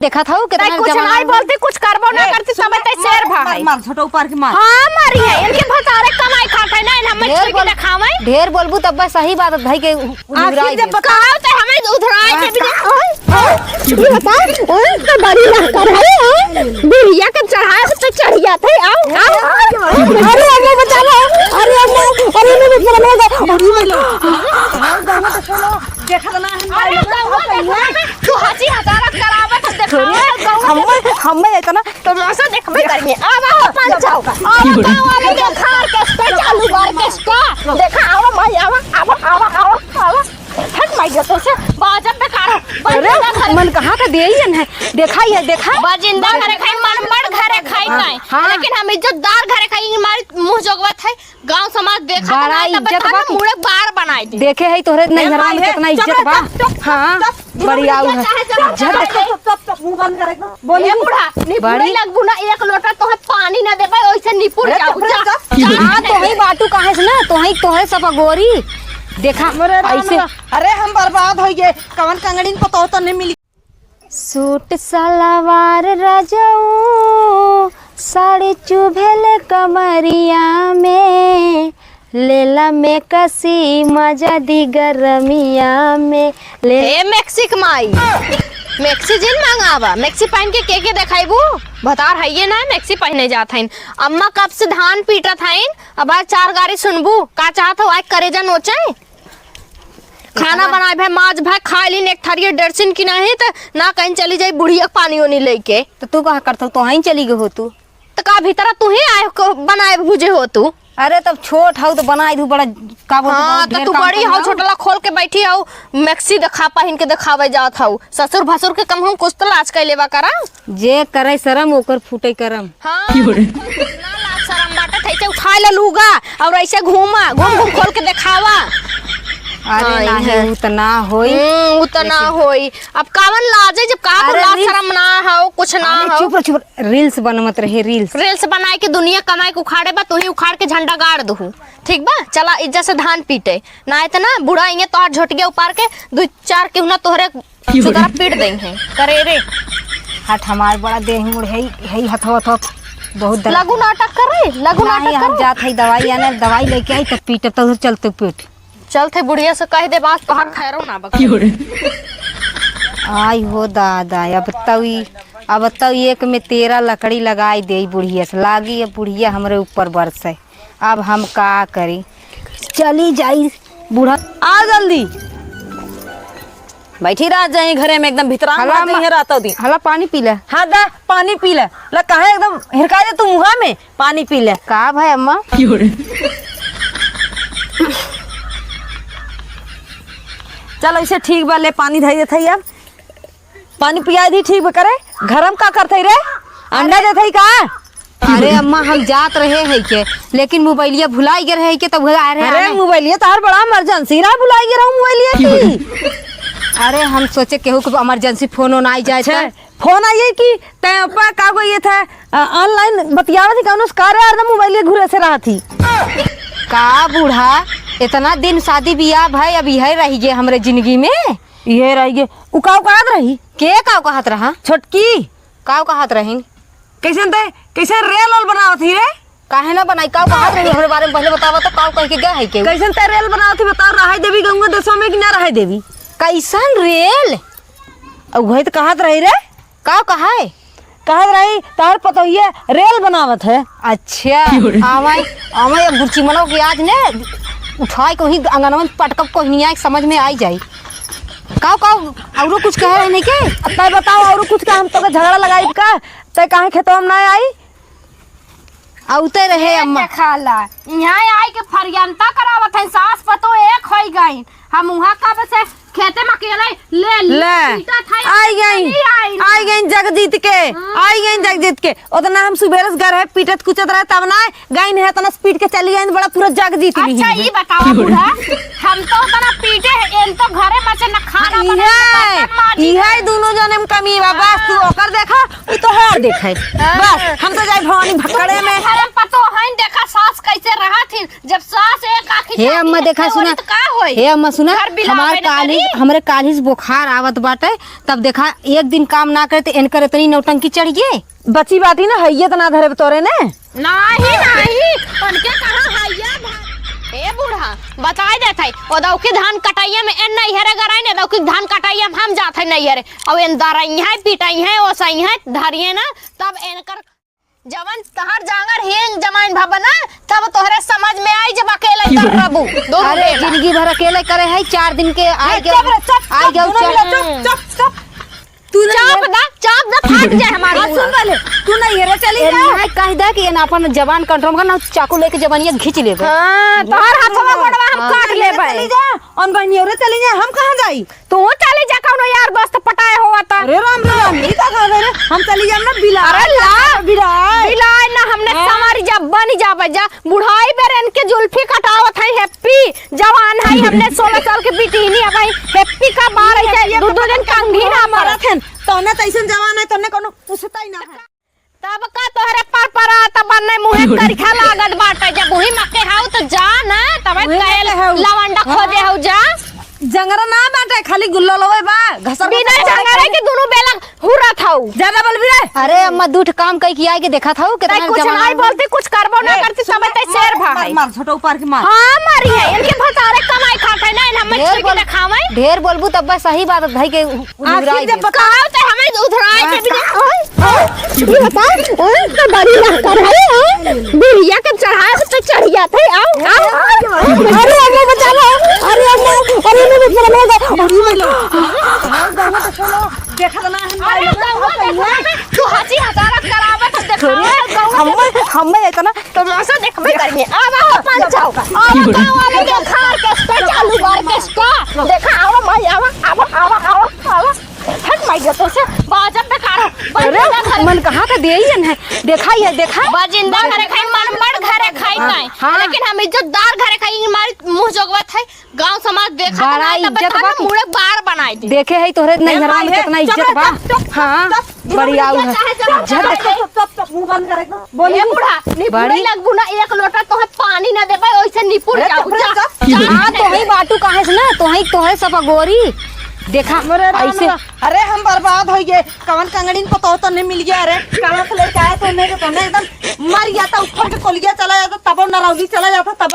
देखा था कितना कुछ नहीं बोलती, कुछ करबो ना करती, सब ते शेर भाई मार छोटा ऊपर के मार। हां मारी है इनके भतारे कमाई खाते ना हम मछली के दिखावे। ढेर बोलबू तब बस सही बात भाई के उधराई जब बताओ तो हमें उधराई के भी ये बता ओए तो बड़ी लड़का है बुढ़िया के चढ़ाए तो चढ़ जाते आओ अरे अम्मा बचा लो, अरे अम्मा अरे मैं देखा ना तू हंसी हजारत करावत देखो हम इतना तो ऐसा देखबे करिए आवा पंच जाओ आवा वाले देखा ऑर्केस्ट्रा चालू ऑर्केस्ट्रा देखा आवा भाई आवा हट माई जतो से बाजब पे कारो अरे मन कहां का देई है देखा ही है देखा बाजिंदा घरे खाई मन मर घरे खाई नहीं लेकिन हम इज्जतदार घरे खाई हमारे मुंह जोगवत है गांव समाज देखा बड़ा इज्जत बा मुड़े बार बनाई दे देखे है तोहरे नहीं घर में कितना इज्जत बा। हां बड़ी आऊ है सब मुंह बंद करे बोलिए बूढ़ा बड़ी लगबू ना एक लोटा तोहे पानी ना देबे ओइसे निपुर जाऊ हां तो ही बाटू काहे से ना तोहे सब गोरी देखा ऐसे। अरे हम बर्बाद हो गए कवन कंगड़ीन पतो तो नहीं मिली। सूट सलवार रजऊ साड़ी चुभेल कमरिया में लेला में कसी मजा दी गरमिया में ले ए मैक्सिक माई मैक्सी जिन मांगावा मैक्सी पहन के देखाइबू भतार है ये ना मैक्सी पहने जात हइन अम्मा कब से धान पीटत हइन अब आज चार गाड़ी सुनबू का चाहत हो आज करेजा नोचे खाना बनाए भाई माज भाई खा लीन एक थरिया डरसिन की नहीं तो ना कहीं चली जाई बुढ़िया पानी ओनी लेके तो तू कहा करता तो वहीं चली गई हो तू तो का भीतर तू ही आए को बनाए भुजे हो तू अरे तब छोट हौ तो बनाई दू बड़ा का बोल। हाँ तो तू बड़ी हौ छोटला खोल के बैठी हौ मैक्सी दिखा पहन के दिखावे जात हौ ससुर भसुर के कम हम कुछ तो लाज कर लेवा करा जे करे शरम ओकर फूटे करम। हाँ ना लाज शरम बाटे थैसे उठा ले लूगा और ऐसे घूम घूम खोल के दिखावा। अरे नहीं उतना होई उतना होई अब कावन लाजे जब का लाज शरम ना हो कुछ ना हो चुप रील्स बनमत रहे रील्स बनाए के दुनिया कमाए के उखाड़े बा तू ही उखाड़ के झंडा गाड़ दहू ठीक बा चला इज्जत से धान पीटे ना इतना बुढ़ा इंगे तोहर झोटगे उपार के दो चार के ना तोहरे सुतरा पीट देंगे करे रे हट हमार बड़ा देह मुड़ है हथवा बहुत लगू नाटक कर रे लगू नाटक हम जात है दवाई आने दवाई लेके आई तब पीटे तो चलते पीट चलते बुढ़िया से कह दे बात तोहर खैरो ना बक आई हो दादा अब तब एक में 13 लकड़ी लगाई दे बुढ़िया से लागी अब बुढ़िया हमरे ऊपर बरसे अब हम का करी चली जाई बूढ़ा आ जल्दी बैठी रह जाए घरे में एकदम भीतर हला पानी पी ले। हाँ दा पानी पी ले कहे एकदम हिरका दे तू मुहा में पानी पी ले का भाई अम्मा चल ऐसे ठीक बा ले पानी धई देते अब पानी पिया दी ठीक करे घरम का करते रे अंडा देते का। अरे अम्मा हम जात रहे है के लेकिन मोबाइलिया भुलाई गए है के तब आ रहे। अरे मोबाइलिया तार बड़ा इमरजेंसी रहा भुलाई गए रहूं मोबाइलिया की। अरे हम सोचे केहू को इमरजेंसी फोन होना आई जाए फोन आइए कि तय अपा का को ये था ऑनलाइन बतियावा थी कौन कार्य यार मोबाइलिया घुरे से रहा थी का बूढ़ा इतना दिन शादी बियाह भाई अभी है रही गे हमरे जिंदगी में ये रही गे उकाव कहत रही के काव कहत रहा छोटकी काव कहत रही कैसे रेल ओल बनावत थी रे काहे ना बनाई काव कहत रही हमरे बारे में पहले बतावा तो काव कह के गए है के कैसे ते रेल बनावत थी बता रहा देवी गंगा देशों में कि ना रहा देवी कैसन रेल अब वही तो कहत रही रे काव कहा है कहत रही तार पता ये रेल बनावत है। अच्छा आवाई अब गुच्ची मनो के आज ने उठाई को ही अंगनवा में पटकब को नहीं समझ में आई जाई काव औरो कुछ कह रहे नहीं के तय बताओ औरो कुछ का हम तो झगड़ा लगाई का तय काहे खेतवा में ना आई औते रहे अम्मा खाला यहाँ आई के फरियंता करावत है सास पतो एक होई गई हम वहां कब से खेते में अकेले ले आई गई जगजीत के उतना हम सुबेरस घर है पीटत कुचत रहे तब ना गाय है तना स्पीड के चली गई बड़ा पूरा जगजीत भी। अच्छा ये बताओ बूढ़ा हम तो तना पीटे इन तो घरे बचे न खाना बनाए इहे दोनों जने में कमी बा बस तू ओकर देखा उ तो हर देखे बस हम तो जाई भवानी भक्कड़े में हम पतो है देखा सास कैसे रहा थी जब सास एक आखी हे अम्मा देखा सुना का होई हे अम्मा सुना घर बिलावे हमारे न काली करी। हमरे काली से बुखार आवत बाटे तब देखा एक दिन काम ना करे तो इनकर इतनी नौटंकी चढ़िए। बची बाती ना हइये तो ना धरे तोरे ने। नहीं नहीं उनके कहाँ हैया ए बूढ़ा बताई देत है ओदौ के धान कटाइया में एन नहीं हेरे गराई ने दौ के धान कटाइया में हम जात है नहीं हेरे अब एन दरई है पिटाई है ओसई है धरिए ना तब एनकर जवन तहर जांगर हेंग जमाइन भबना तब तोहरे समझ में आई जब अकेले कर रबू दो अरे जिंदगी भर अकेले करे है 4 दिन के आई गए चुप तू चाप दा फाट जाए हमारा सुन वाले तू नहीं हेरे चली जा। नहीं कह दे कि ना अपन जवान कंट्रोल करना चाकू लेके जवानिया खींच लेबे। हां तोहर हाथवा गोड़वा हम काट लेबे चली जा अन बहनी रे चली जा हम कहां जाई तू चली जा कौनो यार दोस्त पटाए होवा ता अरे राम ई का कह रे हम चली जाम ना बिला अरे ला बिलाय बिलाय ना हमने समारी जा बनी जा बजा बुढ़ाई बेर इनके जुल्फी कटावत है हैप्पी जवान है हमने 16 साल के बिटिनी अब हैप्पी का बार है दो दिन कंघी ना मरत है तोने तैसन जवान है तोने कोनो पूछता ही ना है तब का तोहरे पर त बन्ने मुहे करखा लागत बाटे जब वही मके हाउ त जा ना तब कहे लवंडा खोजे हाउ जा जंगरा ना बाटे खाली गुल्लो लवे बा घसर बिना जंगरे के दोनों बेला हुरत हाउ ज्यादा बोल भी रे। अरे अम्मा दूठ काम कई की आई के देखा था तै कुछ नहीं बोलती कुछ करबो ना करती सब तै शेर भाई मार छोटा ऊपर के मार हां मारी है इनके भतारे कमाई खाते ना हम मछली के खावे ढेर बोलबू तब बस सही बात भाई के उड़ाई दे। बताओ तो हमें उधराए के भी ये बता ओए तो बड़ी लहका है बिरिया के चढ़ाए तो चढ़िया थे आओ अरे अम्मा बचा लो अरे अम्मा अरे मैं बचा देखा ना हम तू हंसी हजारत करावे तो देखो हम इतना तो ऐसा देखबे करिए आवा हो पंचाओ आवा गांव वाले के खार के स्टा चालू बार के स्टा देखा आवा माई आवा हट माई जतो से बाजब पे कार अरे मन कहाँ का दे ही है देखा ही है देखा बाजिंदा घरे खाई मन बड़ घरे खाई नहीं हाँ। लेकिन हम इज्जतदार घरे खाई हमारे मुंह जोगवत है गांव समाज देखा बड़ा इज्जत बा। मुड़े बार बनाई दे देखे है तोहरे नहीं घर में कितना इज्जत बा। हाँ बड़ी आऊ है मुंह बंद करे बोलिए बूढ़ा निपुड़ी लगबू ना एक लोटा तोहे पानी ना देबे ओइसे निपुड़ जाऊ हाँ तो ही बाटू कहाँ से ना तो ही तोहरे सब गोरी देखा ऐसे अरे हम बर्बाद हो गए कवन कंगड़ीन को तो नहीं मिल गया। अरे कहां से लेके आए तो नहीं तो नहीं एकदम मर गया था ऊपर के कोलिया चला जाता तब नरौली चला जाता तब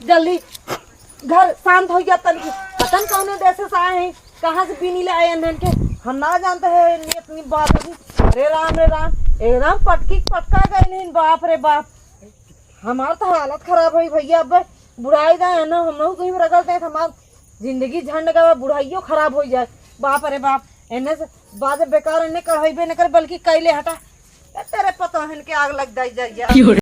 जल्दी घर शांत हो गया तन पतन कौन देश से आए हैं कहां से पीनी ले आए हैं के हम ना जानते हैं इतनी बात होगी। अरे राम एकदम पटकी पटका गए नहीं बाप रे बाप हमार तो हालत खराब हुई भैया। अब बुढ़ाई जाए ना हम लोग कहीं रगड़ते हैं हमार जिंदगी झंड का बुढ़ाइयो खराब हो जाए बाप रे बाप एने से बाद बेकार एने कढ़ाई न कर बल्कि कैले हटा तेरे पता है कि आग लग जाए